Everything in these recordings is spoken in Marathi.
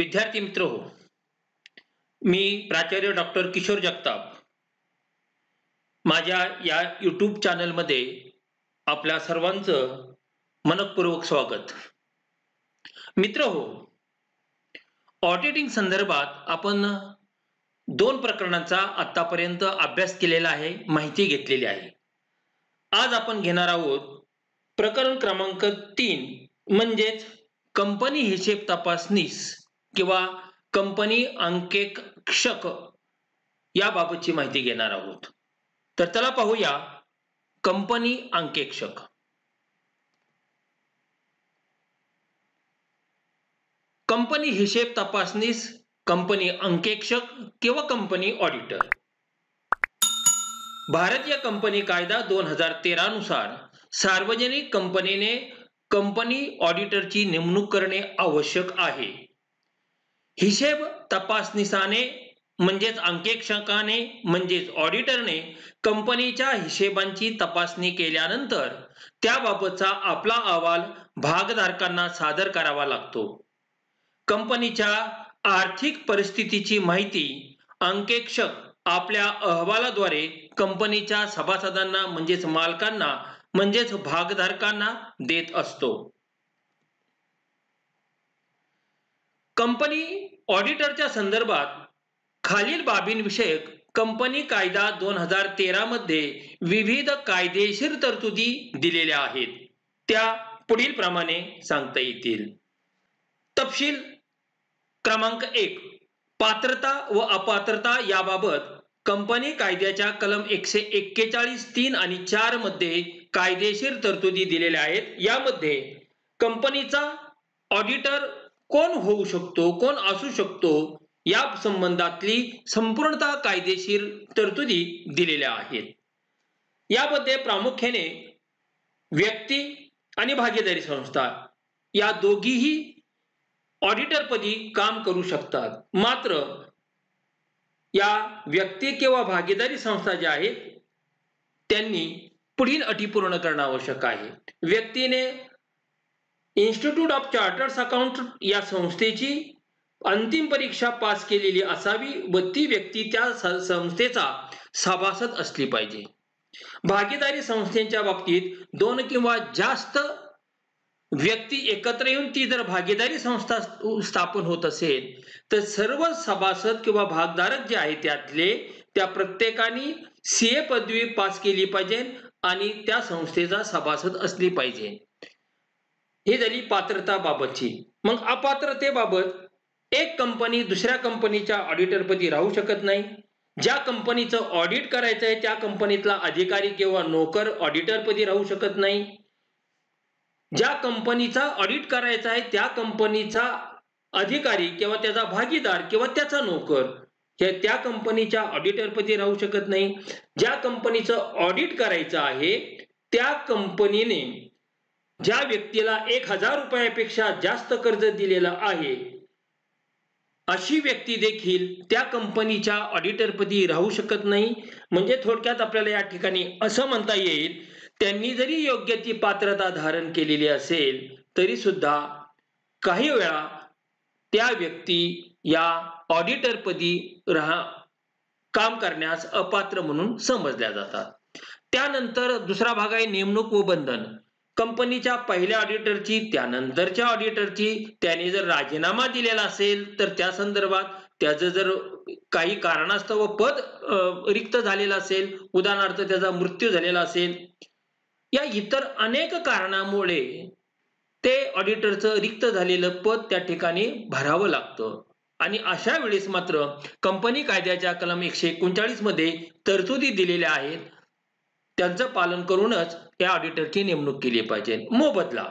विद्यार्थी मित्र हो, मी प्राचार्य डॉक्टर किशोर जगताप माझ्या या यूट्यूब चॅनलमध्ये आपल्या सर्वांचं मनपूर्वक स्वागत. मित्र हो, ऑडिटिंग संदर्भात आपण दोन प्रकरणांचा आतापर्यंत अभ्यास केलेला आहे, माहिती घेतलेली आहे. आज आपण घेणार आहोत प्रकरण क्रमांक 3 म्हणजेच कंपनी हिशेब तपासनीस किंवा कंपनी अंकेक्षक याबाबतची माहिती घेणार आहोत. तर चला पाहूया कंपनी अंकेक्षक. कंपनी हिशेब तपासनीस, कंपनी अंकेक्षक किंवा कंपनी ऑडिटर. भारतीय कंपनी कायदा 2013 नुसार सार्वजनिक कंपनीने कंपनी ऑडिटरची नेमणूक करणे आवश्यक आहे. हिशेब तपासनीसाने म्हणजेच अंकेक्षकाने म्हणजेच ऑडिटरने कंपनीच्या हिशेबांची तपासणी केल्यानंतर त्याबाबतचा आपला अहवाल भागधारकांना सादर करावा लागतो. कंपनीच्या आर्थिक परिस्थितीची माहिती अंकेक्षक आपल्या अहवालाद्वारे कंपनीच्या सभासदांना म्हणजेच मालकांना म्हणजेच भागधारकांना देत असतो. कंपनी ऑडिटरच्या संदर्भात खालील बाबींविषयक कंपनी कायदा 2013 मध्ये विविध कायदेशीर तरतुदी दिलेल्या आहेत. त्या पुढील प्रमाणे सांगता येतील. तपशील क्रमांक 1, पात्रता व अपात्रता याबाबत कंपनी कायद्याच्या कलम 141, 3 आणि 4 मध्ये कायदेशीर तरतुदी दिलेल्या आहेत. यामध्ये कंपनीचा ऑडिटर कोण होऊ शकतो, कोण असू शकतो या संबंधातली संपूर्णतः कायदेशीर तरतुदी दिलेल्या आहेत. यामध्ये प्रामुख्याने व्यक्ती आणि भागीदारी संस्था या दोघीही ऑडिटरपदी काम करू शकतात. मात्र या व्यक्ती किंवा भागीदारी संस्था ज्या आहेत त्यांनी पुढील अटी पूर्ण करणं आवश्यक आहे. व्यक्तीने इन्स्टिट्यूट ऑफ चार्टर्ड अकाउंटंट या संस्थेची अंतिम परीक्षा पास केलेली असावी व ती व्यक्ती त्या संस्थेचा सभासद असली पाहिजे. भागीदारी संस्थेच्या बाबतीत 2 किंवा जास्त व्यक्ती एकत्र येऊन ती जर भागीदारी संस्था स्थापन होत असेल तर सर्व सभासद किंवा भागधारक जे आहेत त्यातले त्या प्रत्येकाने CA पदवी पास केली पाहिजे आणि त्या संस्थेचा सभासद असली पाहिजे. ही झाली पात्रता बाबतची. मग अपात्रतेबाबत एक कंपनी दुसऱ्या कंपनीच्या ऑडिटरपदी राहू शकत नाही. ज्या कंपनीचं ऑडिट करायचं आहे त्या कंपनीतला अधिकारी किंवा नोकर ऑडिटरपदी राहू शकत नाही. ज्या कंपनीचा ऑडिट करायचा आहे त्या कंपनीचा अधिकारी किंवा त्याचा भागीदार किंवा त्याचा नोकर हे त्या कंपनीच्या ऑडिटरपदी राहू शकत नाही. ज्या कंपनीचं ऑडिट करायचं आहे त्या कंपनीने ज्या व्यक्तीला 1000 रुपयापेक्षा जास्त कर्ज दिलेलं आहे अशी व्यक्ती देखील त्या कंपनीच्या ऑडिटरपदी राहू शकत नाही. म्हणजे थोडक्यात आपल्याला या ठिकाणी असं म्हणता येईल, त्यांनी जरी योग्य ती पात्रता धारण केलेली असेल तरी सुद्धा काही वेळा त्या व्यक्ती या ऑडिटरपदी काम करण्यास अपात्र म्हणून समजल्या जातात. त्यानंतर दुसरा भाग आहे नेमणूक व बंधन. कंपनीच्या पहिल्या ऑडिटरची त्यानंतरच्या ऑडिटरची त्याने जर राजीनामा दिलेला असेल तर त्या संदर्भात त्याचं जर काही कारणास्तव पद रिक्त झालेलं असेल, उदाहरणार्थ त्याचा मृत्यू झालेला असेल या इतर अनेक कारणामुळे ते ऑडिटरचं रिक्त झालेलं पद त्या ठिकाणी भरावं लागतं. आणि अशा वेळेस मात्र कंपनी कायद्याच्या कलम 139 मध्ये तरतुदी दिलेल्या आहेत त्यांचं पालन करूनच या ऑडिटरची नेमणूक केली पाहिजे. मोबदला.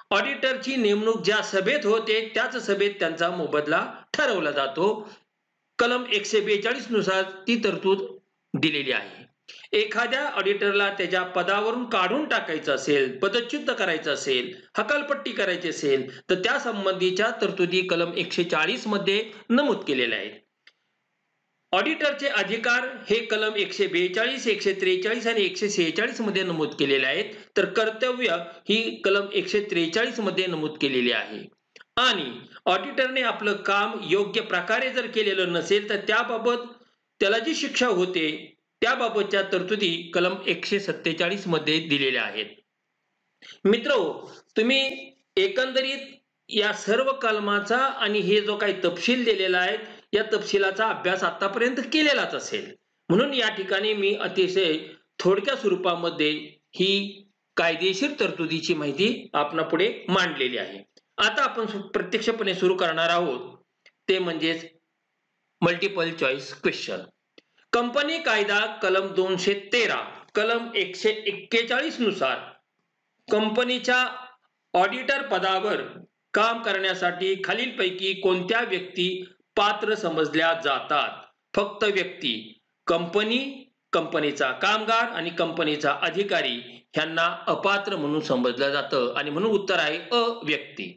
ऑडिटरची नेमणूक ज्या सभेत होते त्याच सभेत त्यांचा मोबदला ठरवला जातो. कलम 142 नुसार ती तरतूद दिलेली आहे. एखाद्या ऑडिटरला त्याच्या पदावरून काढून टाकायचं असेल, पदच्युत करायचं असेल, हकालपट्टी करायची असेल तर त्या संबंधीच्या तरतुदी कलम 140 मध्ये नमूद केलेल्या आहेत. ऑडिटरचे अधिकार हे कलम 142, 143 आणि 146 मध्ये नमूद केलेले आहेत. तर कर्तव्य ही कलम 143 मध्ये नमूद केलेली आहे. आणि ऑडिटरने आपलं काम योग्य प्रकारे जर केलेलं नसेल तर त्याबाबत त्याला जी शिक्षा होते त्याबाबतच्या तरतुदी कलम 147 मध्ये दिलेल्या आहेत. मित्रहो, तुम्ही एकंदरीत या सर्व कलमाचा आणि हे जो काही तपशील दिलेला आहे या तपशिलाचा अभ्यास आतापर्यंत केलेलाच असेल. म्हणून या ठिकाणी मी अतिशय थोडक्या स्वरूपामध्ये ही कायदेशीर तरतुदीची माहिती आपणापुढे मांडलेली आहे. आता आपण प्रत्यक्षपणे सुरू करणार आहोत ते म्हणजेच मल्टिपल चॉईस क्वेश्चन. कंपनी कायदा कलम 213 कलम 141 नुसार कंपनीच्या ऑडिटर पदावर काम करण्यासाठी खालीलपैकी कोणत्या व्यक्ती पात्र समजल्या जातात? फक्त व्यक्ती, कंपनी, कंपनीचा कामगार आणि कंपनीचा अधिकारी ह्यांना अपात्र म्हणून समजलं जातं आणि म्हणून उत्तर आहे अ व्यक्ती.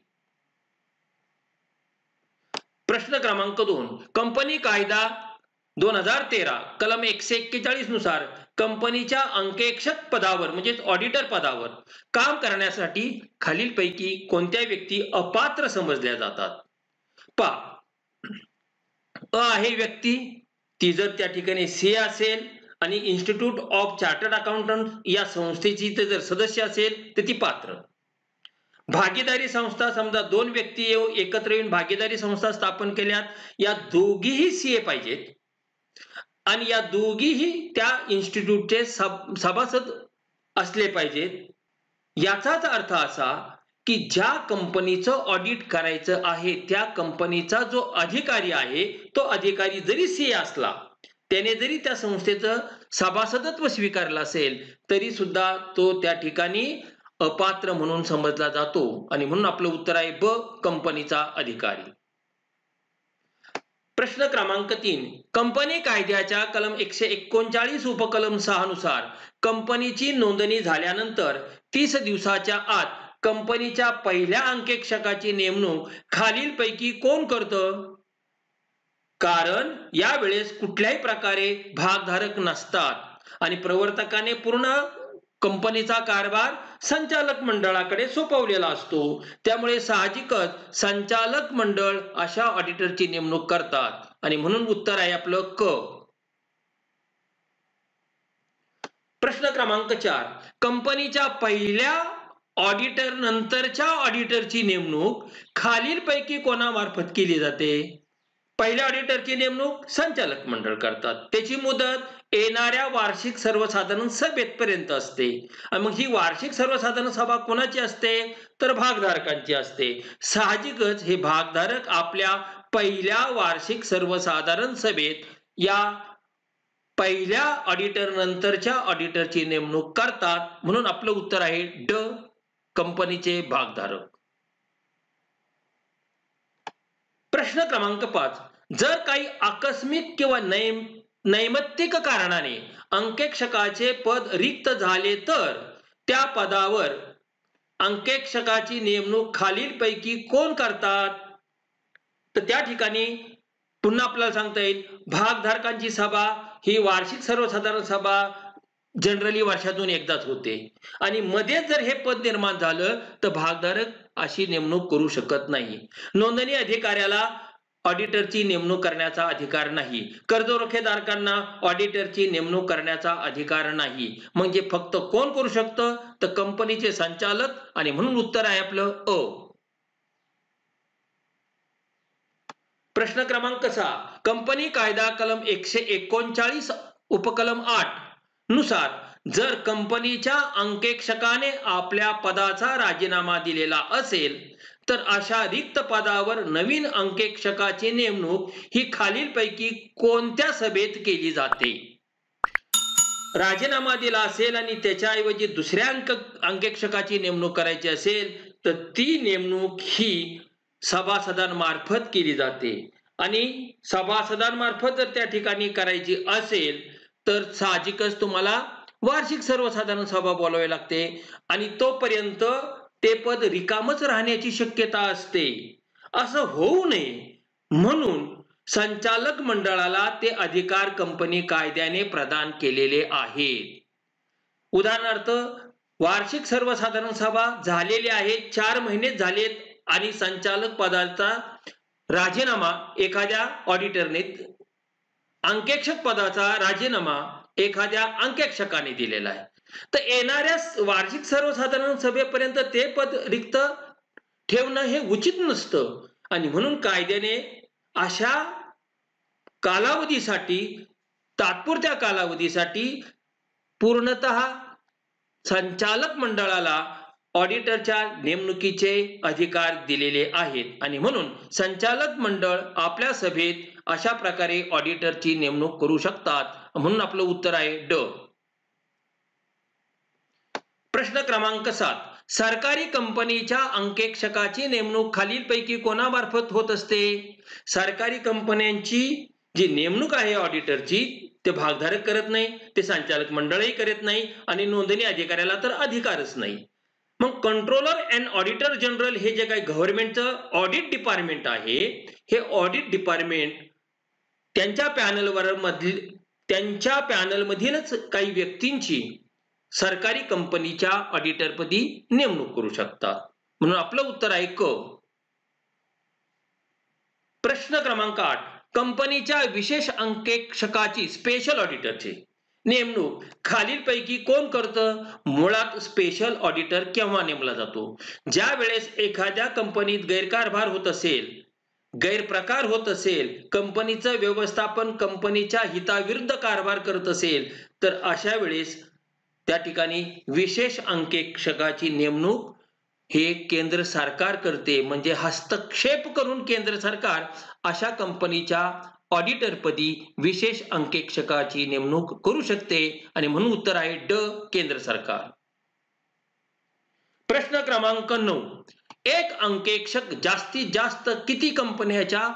प्रश्न क्रमांक 2. कंपनी कायदा 2013 कलम 141 नुसार कंपनीच्या अंकेक्षक पदावर म्हणजेच ऑडिटर पदावर काम करण्यासाठी खालीलपैकी कोणत्या व्यक्ती अपात्र समजल्या जातात? पहा, अ आहे व्यक्ती, ती जर त्या ठिकाणी सी असेल आणि इन्स्टिट्यूट ऑफ चार्टर्ड अकाउंटंट या संस्थेची जर सदस्य असेल तर ती पात्र. भागीदारी संस्था, समजा दोन व्यक्ती एकत्र येऊन भागीदारी संस्था स्थापन केल्यात, या दोघीही सीए पाहिजेत आणि या दोघीही त्या इन्स्टिट्यूटचे सभासद असले पाहिजेत. याचाच अर्थ असा की ज्या कंपनीचं ऑडिट करायचं आहे त्या कंपनीचा जो अधिकारी आहे तो अधिकारी जरी सीए असला, त्याने जरी त्या संस्थेचं सभासदत्व स्वीकारलं असेल तरी सुद्धा तो त्या ठिकाणी अपात्र म्हणून समजला जातो आणि म्हणून आपलं उत्तर आहे ब कंपनीचा अधिकारी. प्रश्न क्रमांक 3. कंपनी कायद्याच्या कलम 139 उपकलम 6 नुसार कंपनीची नोंदणी झाल्यानंतर 30 दिवसाच्या आत कंपनीच्या पहिल्या अंकेक्षकाची नेमणूक खालीलपैकी कोण करतं? कारण यावेळेस कुठल्याही प्रकारे भागधारक नसतात आणि प्रवर्तकाने पूर्ण कंपनीचा कारभार संचालक मंडळाकडे सोपवलेला असतो. त्यामुळे साहजिकच संचालक मंडळ अशा ऑडिटरची नेमणूक करतात आणि म्हणून उत्तर आहे आपलं क. प्रश्न क्रमांक 4. कंपनीच्या पहिल्या ऑडिटर नंतरच्या ऑडिटरची नेमणूक खालीलपैकी कोणामार्फत केली जाते? पहिल्या ऑडिटरची नेमणूक संचालक मंडळ करतात. त्याची मुदत येणाऱ्या वार्षिक सर्वसाधारण सभेपर्यंत असते आणि मग ही वार्षिक सर्वसाधारण सभा कोणाची असते? तर भागधारकांची असते. साहजिकच हे भागधारक आपल्या पहिल्या वार्षिक सर्वसाधारण सभेत या पहिल्या ऑडिटर नंतरच्या ऑडिटरची नेमणूक करतात. म्हणून आपलं उत्तर आहे ड कंपनीचे भागधारक. प्रश्न क्रमांक 5. जर काही आकस्मिक किंवा नैमित्तिक कारणाने अंकेक्षकाचे पद रिक्त झाले तर त्या पदावर अंकेक्षकाची नेमणूक खालीलपैकी कोण करतात? तर त्या ठिकाणी पुन्हा आपल्याला सांगता येईल भागधारकांची सभा ही वार्षिक सर्वसाधारण सभा जनरली वर्षातून एकदाच होते आणि मध्येच जर हे पद निर्माण झालं तर भागधारक अशी नेमणूक करू शकत नाही. नोंदणी अधिकाऱ्याला ऑडिटरची नेमणूक करण्याचा अधिकार नाही. कर्जरोखेधारकांना ऑडिटरची नेमणूक करण्याचा अधिकार नाही. म्हणजे फक्त कोण करू शकतं? तर कंपनीचे संचालक आणि म्हणून उत्तर आहे आपलं अ. प्रश्न क्रमांक 6. कंपनी कायदा कलम 139 उपकलम 8 नुसार जर कंपनीच्या अंकेक्षकाने आपल्या पदाचा राजीनामा दिलेला असेल तर अशा रिक्त पदावर नवीन अंकेक्षकाची नेमणूक ही खालीलपैकी कोणत्या सभेत केली जाते? राजीनामा दिला असेल आणि त्याच्याऐवजी दुसऱ्या अंकेक्षकाची नेमणूक करायची असेल तर ती नेमणूक ही सभासदांमार्फत केली जाते आणि सभासदांमार्फत जर त्या ठिकाणी करायची असेल तर साहजिकच तुम्हाला वार्षिक सर्वसाधारण सभा बोलावी लागते आणि तोपर्यंत ते पद रिकामच राहण्याची शक्यता असते. असं होऊ नये म्हणून संचालक मंडळाला ते अधिकार कंपनी कायद्याने प्रदान केलेले आहेत. उदाहरणार्थ वार्षिक सर्वसाधारण सभा झालेली आहे, 4 महिने झालेत आणि संचालक पदाचा राजीनामा एखाद्या ऑडिटरने अंकेक्षक पदाचा राजीनामा एखाद्या अंकेक्षकाने दिलेला आहे. तर येणाऱ्या वार्षिक सर्वसाधारण सभेपर्यंत ते पद रिक्त ठेवणं हे उचित नसतं आणि म्हणून कायद्याने अशा कालावधीसाठी, तात्पुरत्या कालावधीसाठी पूर्णतः संचालक मंडळाला ऑडिटरच्या नेमणुकीचे अधिकार दिलेले आहेत आणि म्हणून संचालक मंडळ आपल्या सभेत अशा प्रकारे ऑडिटरची नेमणूक करू शकतात. म्हणून आपलं उत्तर आहे ड. प्रश्न क्रमांक 7. सरकारी कंपनीच्या अंकेक्षकाची नेमणूक खालीलपैकी कोणामार्फत होत असते? सरकारी कंपन्यांची जी नेमणूक आहे ऑडिटरची, ते भागधारक करत नाही, ते संचालक मंडळही करत नाही आणि नोंदणी अधिकाऱ्याला तर अधिकारच नाही. मग कंट्रोलर अँड ऑडिटर जनरल हे जे काही गव्हर्नमेंटचं ऑडिट डिपार्टमेंट आहे, हे ऑडिट डिपार्टमेंट त्यांच्या पॅनलमधीलच काही व्यक्तींची सरकारी कंपनीच्या ऑडिटरपदी नेमणूक करू शकतात. म्हणून आपलं उत्तर आहे क. प्रश्न क्रमांक 8. कंपनीच्या विशेष अंकेक्षकाची स्पेशल ऑडिटरची नेमणूक खालीलपैकी कोण करतं? मुळात स्पेशल ऑडिटर केव्हा नेमला जातो? ज्या वेळेस एखाद्या कंपनीत गैरकारभार होत असेल, गैरप्रकार होत असेल, कंपनीचं व्यवस्थापन कंपनीच्या हिताविरुद्ध कारभार करत असेल, तर अशा वेळेस त्या ठिकाणी विशेष अंकेक्षकाची नेमणूक हे केंद्र सरकार करते. म्हणजे हस्तक्षेप करून केंद्र सरकार अशा कंपनीच्या ऑडिटरपदी विशेष अंकेक्षकाची नेमणूक करू शकते आणि म्हणून उत्तर आहे ड. केंद्र सरकार. प्रश्न क्रमांक 9. एक अंकेक्षक जास्तीत जास्त किती कंपन्यांच्या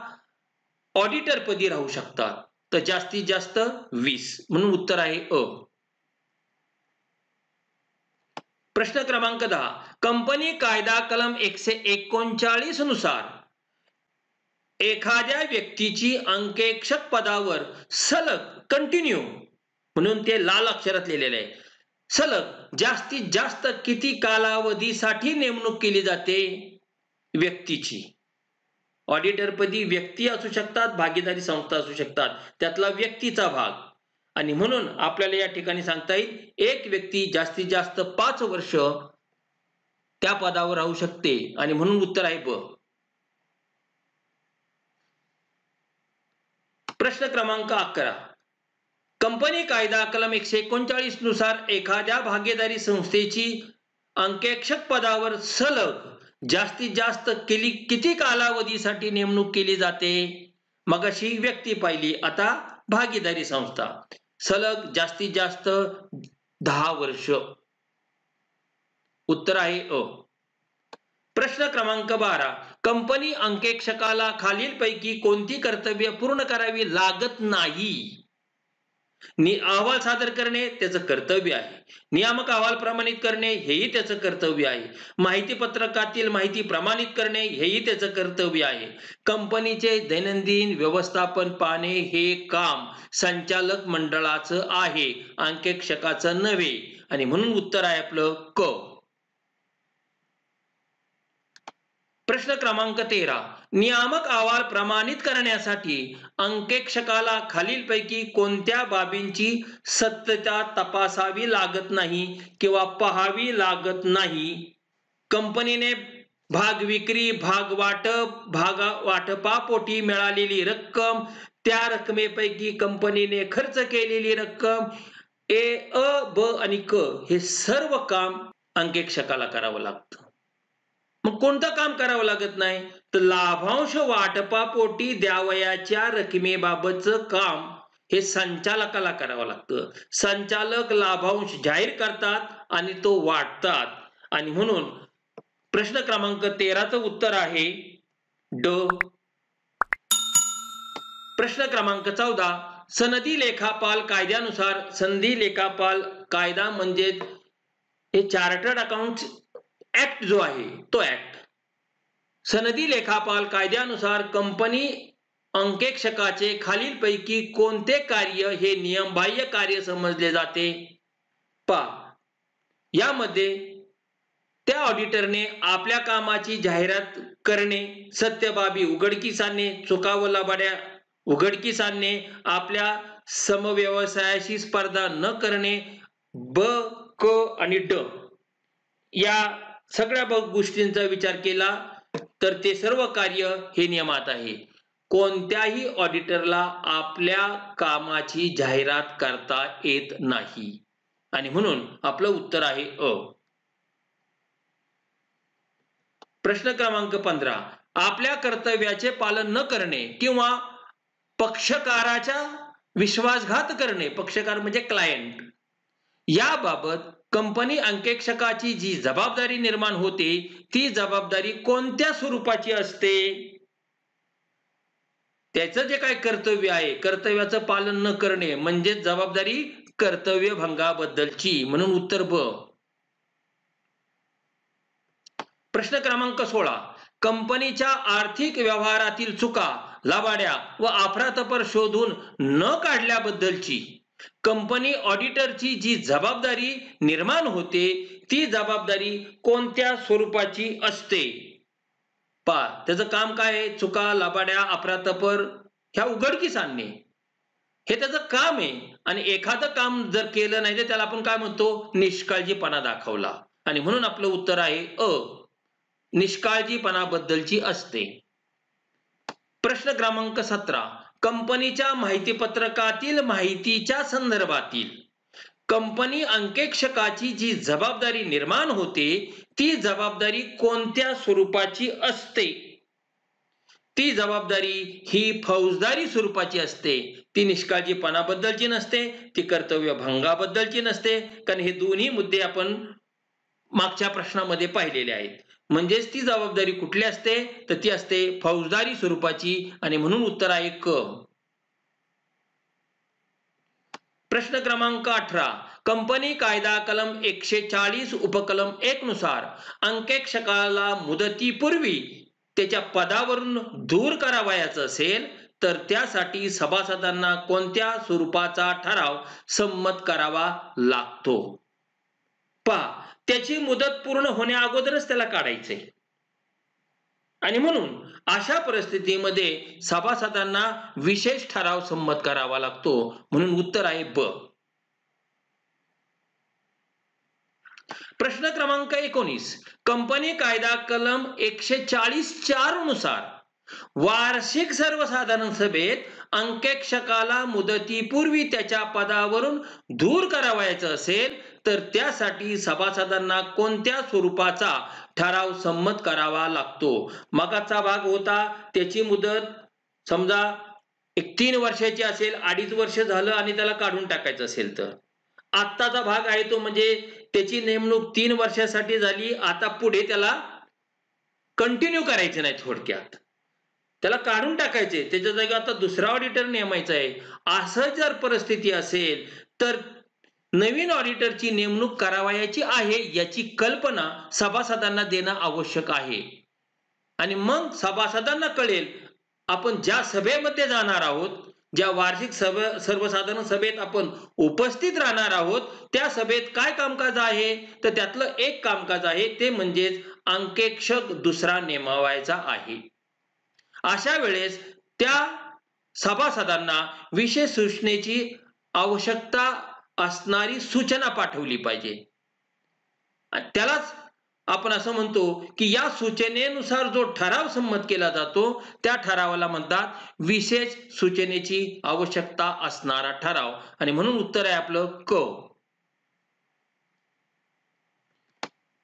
ऑडिटरपदी राहू शकतात? तर जास्तीत जास्त 20. म्हणून उत्तर आहे अ. प्रश्न क्रमांक 10. कंपनी कायदा कलम 139 नुसार एखाद्या व्यक्तीची अंकेक्षक पदावर सलग कंटिन्यू, म्हणून ते लाल अक्षरात लिहिलेले आहे, सलग जास्तीत जास्त किती कालावधीसाठी नेमणूक केली जाते व्यक्तीची? ऑडिटरपदी व्यक्ती असू शकतात, भागीदारी संस्था असू शकतात, त्यातला व्यक्तीचा भाग. आणि म्हणून आपल्याला या ठिकाणी सांगता येईल एक व्यक्ती जास्तीत जास्त 5 वर्ष त्या पदावर राहू शकते आणि म्हणून उत्तर आहे ब. प्रश्न क्रमांक 11. कंपनी कायदा कलम 139 नुसार एखाद्या भागीदारी संस्थेची अंकेक्षक पदावर सलग जास्तीत जास्त किती कालावधीसाठी नेमणूक केली जाते? मगाशी व्यक्ती पाहिली, आता भागीदारी संस्था. सलग जास्तीत जास्त 10 वर्ष. उत्तर आहे अ. प्रश्न क्रमांक 12. कंपनी अंकेक्षकाला खालीलपैकी कोणती कर्तव्य पूर्ण करावी लागत नाही? अहवाल सादर करणे त्याचं कर्तव्य आहे. नियामक अहवाल प्रमाणित करणे हेही त्याचं कर्तव्य आहे. माहिती पत्रकातील माहिती प्रमाणित करणे हेही त्याचं कर्तव्य आहे. कंपनीचे दैनंदिन व्यवस्थापन पाहणे हे काम संचालक मंडळाचं आहे, अंकेक्षकाचं नव्हे आणि म्हणून उत्तर आहे आपलं क. प्रश्न क्रमांक 13. नियामक अहवाल प्रमाणित करण्यासाठी अंकेक्षकाला खालीलपैकी कोणत्या बाबींची सत्यता तपासावी लागत नाही किंवा पाहावी लागत नाही? कंपनीने भाग विक्री, भाग वाटप, भाग वाटपापोटी मिळालेली रक्कम, त्या रकमेपैकी कंपनीने खर्च केलेली रक्कम, अ, ब आणि क हे सर्व काम अंकेक्षकाला करावं लागतं. मग कोणतं काम करावं लागत नाही? तर लाभांश वाटपापोटी द्यावयाच्या रकमेबाबतचं काम हे संचालकाला करावं लागतं. संचालक लाभांश जाहीर करतात आणि तो वाटतात आणि म्हणून प्रश्न क्रमांक 13चं उत्तर आहे ड. प्रश्न क्रमांक 14. सनदी लेखापाल कायद्यानुसार सनदी लेखापाल कायदा म्हणजे हे चार्टर्ड अकाउंट ऍक्ट जो आहे तो ऍक्ट. सनदी लेखापाल कायद्यानुसार कंपनी अंकेक्षकाचे खालीलपैकी कोणते कार्य हे नियमबाह्य कार्य समजले जाते? यामध्ये त्या ऑडिटरने आपल्या कामाची जाहिरात करणे, सत्य बाबी उघडकीस आणणे, चुका व लबाड्या उघडकीस आणणे, आपल्या समव्यवसायाशी स्पर्धा न करणे, ब, क आणि ड या सगळ्या गोष्टींचा विचार केला तर ते सर्व कार्य हे नियमात आहे. कोणत्याही ऑडिटरला आपल्या कामाची जाहिरात करता येत नाही आणि म्हणून आपलं उत्तर आहे अ. प्रश्न क्रमांक 15. आपल्या कर्तव्याचे पालन न करणे किंवा पक्षकाराचा विश्वासघात करणे, पक्षकार म्हणजे क्लायंट, याबाबत कंपनी अंकेक्षकाची जी जबाबदारी निर्माण होते ती जबाबदारी कोणत्या स्वरूपाची असते? त्याचं जे काय कर्तव्य आहे, कर्तव्याचं पालन न करणे म्हणजे जबाबदारी कर्तव्यभंगाबद्दलची, म्हणून उत्तर ब. प्रश्न क्रमांक 16. कंपनीच्या आर्थिक व्यवहारातील चुका, लबाड्या व अफरातफर शोधून न काढल्याबद्दलची कंपनी ऑडिटरची जी जबाबदारी निर्माण होते ती जबाबदारी कोणत्या स्वरूपाची असते? पहा, त्याचं काम काय आहे? चुका, लबाड्या, अफरातफर ह्या उघडकीस आणणे हे त्याचं काम आहे. आणि एखादं काम जर केलं नाही तर त्याला आपण काय म्हणतो? निष्काळजीपणा दाखवला. आणि म्हणून आपलं उत्तर आहे अ, निष्काळजीपणाबद्दलची असते. प्रश्न क्रमांक 17. कंपनीच्या माहितीपत्रकातील माहितीच्या संदर्भातील कंपनी अंकेक्षकाची जी जबाबदारी निर्माण होते ती जबाबदारी कोणत्या स्वरूपाची असते? ती जबाबदारी ही फौजदारी स्वरूपाची असते. ती निष्काळजीपणाबद्दलची नसते, ती कर्तव्यभंगाबद्दलची नसते, कारण हे दोन्ही मुद्दे आपण मागच्या प्रश्नामध्ये पाहिलेले आहेत. म्हणजेच ती जबाबदारी कुठली असते? तर ती असते फौजदारी स्वरूपाची आणि म्हणून उत्तर आहे क. प्रश्न क्रमांक 18. कंपनी कायदा कलम 140 उपकलम 1 नुसार अंकेक्षकाला मुदतीपूर्वी त्याच्या पदावरून दूर करावयाचं असेल तर त्यासाठी सभासदांना कोणत्या स्वरूपाचा ठराव संमत करावा लागतो? पहा, त्याची मुदत पूर्ण होण्या अगोदरच त्याला काढायचंय आणि म्हणून अशा परिस्थितीमध्ये सभासदांना विशेष ठराव संमत करावा लागतो, म्हणून उत्तर आहे ब. प्रश्न क्रमांक 19. कंपनी कायदा कलम 140(4) नुसार वार्षिक सर्वसाधारण सभेत अंकेक्षकाला मुदतीपूर्वी त्याच्या पदावरून दूर करावयाचं असेल तर त्यासाठी सभासदांना कोणत्या स्वरूपाचा ठराव संमत करावा लागतो? मागचा भाग होता त्याची मुदत समजा 3 वर्षाची असेल, 2.5 वर्ष झालं आणि त्याला काढून टाकायचं असेल तर. आत्ताचा भाग आहे तो म्हणजे त्याची नेमणूक 3 वर्षासाठी झाली, आता पुढे त्याला कंटिन्यू करायचे नाही, थोडक्यात त्याला काढून टाकायचे, त्याच्या जागी आता दुसरा ऑडिटर नेमायचा आहे. असं जर परिस्थिती असेल तर नवीन ऑडिटरची नेमणूक करावयाची आहे याची कल्पना सभासदांना देणं आवश्यक आहे. आणि मग सभासदांना कळेल आपण ज्या सभेमध्ये जाणार आहोत, ज्या वार्षिक सर्वसाधारण सभेत आपण उपस्थित राहणार आहोत त्या सभेत काय कामकाज आहे, तर त्यातलं एक कामकाज आहे ते म्हणजेच अंकेक्षक दुसरा नेमावायचा आहे. अशा वेळेस त्या सभासदांना विशेष सूचनेची आवश्यकता असणारी सूचना पाठवली पाहिजे. त्यालाच आपण असं म्हणतो की या सूचनेनुसार जो ठराव संमत केला जातो त्या ठरावाला म्हणतात विशेष सूचनेची आवश्यकता असणारा ठराव आणि म्हणून उत्तर आहे आपलं क.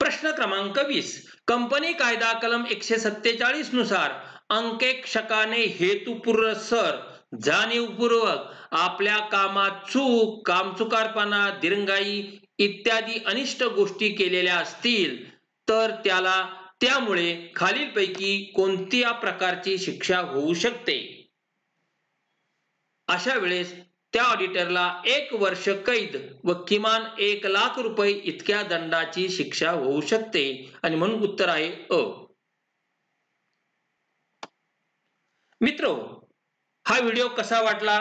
प्रश्न क्रमांक 20. कंपनी कायदा कलम 147 नुसार अंकेक्षकाने हेतुपुरस्सर जाणीवपूर्वक आपल्या कामात चूक, कामचुकारपणा, दिरंगाई इत्यादी अनिष्ट गोष्टी केलेल्या असतील तर त्याला त्यामुळे खालीलपैकी कोणत्या प्रकारची शिक्षा होऊ शकते? अशा वेळेस त्या ऑडिटरला 1 वर्ष कैद व किमान 1 लाख रुपये इतक्या दंडाची शिक्षा होऊ शकते आणि म्हणून उत्तर आहे अ. मित्र, हा व्हिडिओ कसा वाटला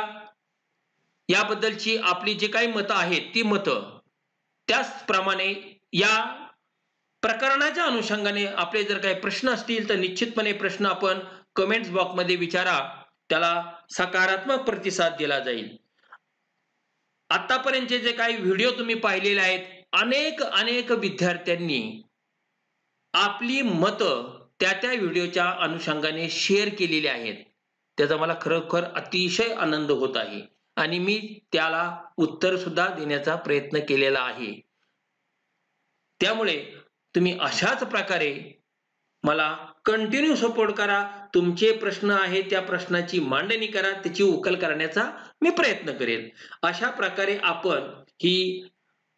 याबद्दलची आपली जी काही मतं आहेत ती मतं त्याचप्रमाणे या प्रकरणाच्या अनुषंगाने आपले जर काही प्रश्न असतील तर निश्चितपणे प्रश्न आपण कमेंट्स बॉक्समध्ये विचारा, त्याला सकारात्मक प्रतिसाद दिला जाईल. आतापर्यंतचे जे काही व्हिडिओ तुम्ही पाहिलेले आहेत, अनेक अनेक विद्यार्थ्यांनी आपली मतं त्या व्हिडिओच्या अनुषंगाने शेअर केलेली आहेत. त्याचा मला खरोखर अतिशय आनंद होत आहे आणि मी त्याला उत्तर सुद्धा देण्याचा प्रयत्न केलेला आहे. त्यामुळे तुम्ही अशाच प्रकारे मला कंटिन्यू सपोर्ट करा. तुमचे प्रश्न आहेत त्या प्रश्नाची मांडणी करा, त्याची उकल करण्याचा मी प्रयत्न करेल. अशा प्रकारे आपण ही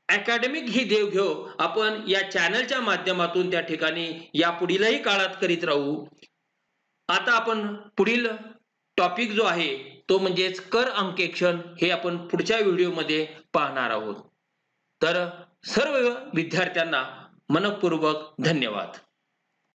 अकॅडमिक ही देवघेव आपण या चॅनलच्या माध्यमातून त्या ठिकाणी यापुढीलही काळात करीत राहू. आता आपण पुढील टॉपिक जो आहे तो म्हणजेच कर अंकेक्षण हे आपण पुढच्या व्हिडिओमध्ये पाहणार आहोत. तर सर्व विद्यार्थ्यांना मनःपूर्वक धन्यवाद.